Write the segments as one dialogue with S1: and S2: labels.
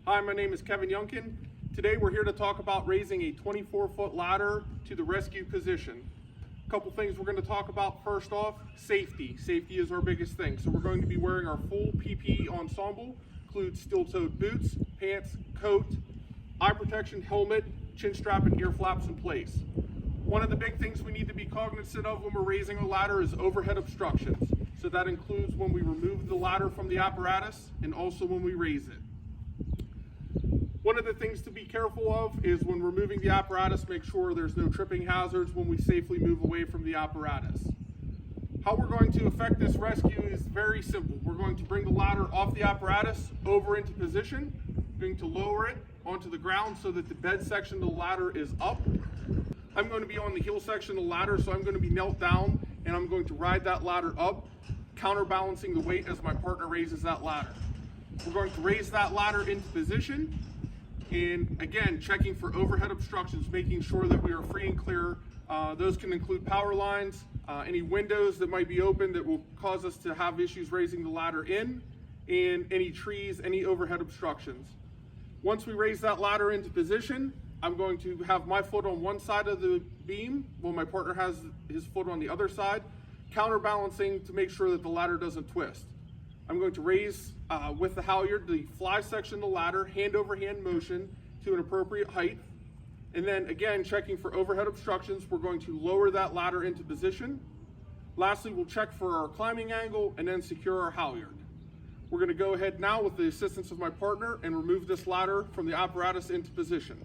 S1: Hi, my name is Kevin Younkin. Today we're here to talk about raising a 24-foot ladder to the rescue position. A couple things we're going to talk about. First off, safety. Safety is our biggest thing. So we're going to be wearing our full PPE ensemble, includes steel-toed boots, pants, coat, eye protection, helmet, chin strap, and ear flaps in place. One of the big things we need to be cognizant of when we're raising a ladder is overhead obstructions. So that includes when we remove the ladder from the apparatus and also when we raise it. One of the things to be careful of is when removing the apparatus, make sure there's no tripping hazards when we safely move away from the apparatus. How we're going to effect this rescue is very simple. We're going to bring the ladder off the apparatus over into position. We're going to lower it onto the ground so that the bed section of the ladder is up. I'm going to be on the heel section of the ladder, so I'm going to be knelt down and I'm going to ride that ladder up, counterbalancing the weight as my partner raises that ladder. We're going to raise that ladder into position. And again, checking for overhead obstructions, making sure that we are free and clear. Those can include power lines, any windows that might be open that will cause us to have issues raising the ladder in, and any trees, any overhead obstructions. Once we raise that ladder into position, I'm going to have my foot on one side of the beam while my partner has his foot on the other side, counterbalancing to make sure that the ladder doesn't twist. I'm going to raise with the halyard the fly section of the ladder, hand over hand motion to an appropriate height. And then again, checking for overhead obstructions, we're going to lower that ladder into position. Lastly, we'll check for our climbing angle and then secure our halyard. We're going to go ahead now with the assistance of my partner and remove this ladder from the apparatus into position.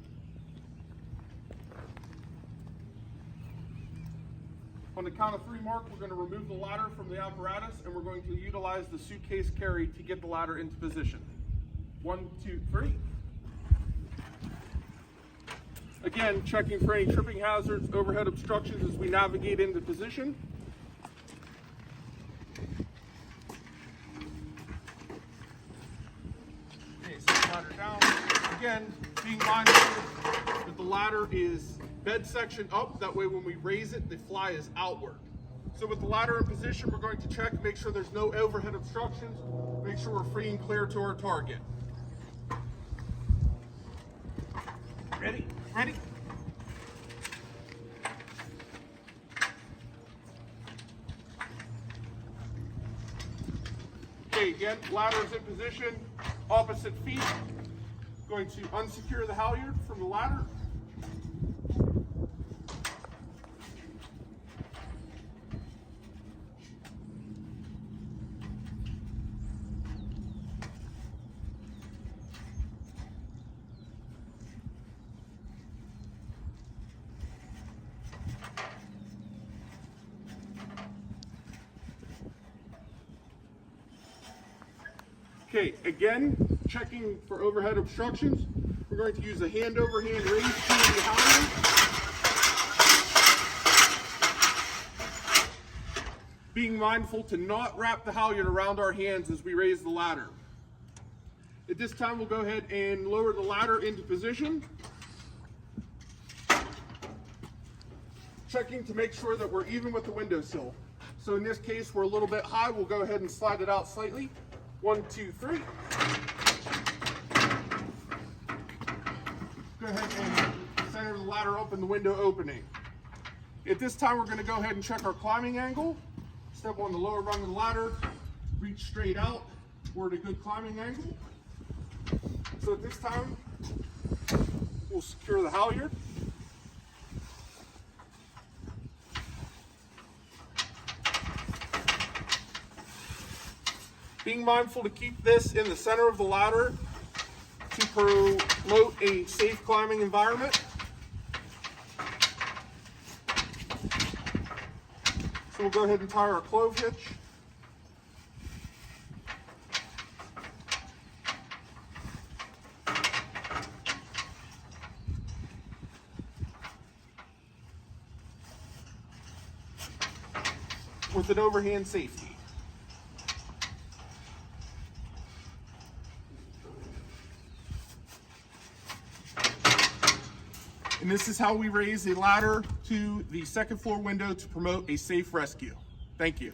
S1: On the count of 3 mark, we're going to remove the ladder from the apparatus and we're going to utilize the suitcase carry to get the ladder into position. 1, 2, 3. Again, checking for any tripping hazards, overhead obstructions as we navigate into position. Okay, set the ladder down. Again, being mindful that the ladder is bed section up, that way when we raise it, the fly is outward. So with the ladder in position, we're going to check, make sure there's no overhead obstructions, make sure we're free and clear to our target. Ready? Ready? Okay, again, ladder is in position, opposite feet. Going to unsecure the halyard from the ladder. Okay, again, checking for overhead obstructions. We're going to use a hand over hand raise to the halyard. Being mindful to not wrap the halyard around our hands as we raise the ladder. At this time, we'll go ahead and lower the ladder into position. Checking to make sure that we're even with the windowsill. So in this case, we're a little bit high. We'll go ahead and slide it out slightly. 1, 2, 3. Go ahead and center the ladder up in the window opening. At this time, we're going to go ahead and check our climbing angle. Step on the lower rung of the ladder, reach straight out. We're at a good climbing angle. So at this time, we'll secure the halyard. Being mindful to keep this in the center of the ladder to promote a safe climbing environment. So we'll go ahead and tie our clove hitch. With an overhand safety. And this is how we raise a ladder to the second floor window to promote a safe rescue. Thank you.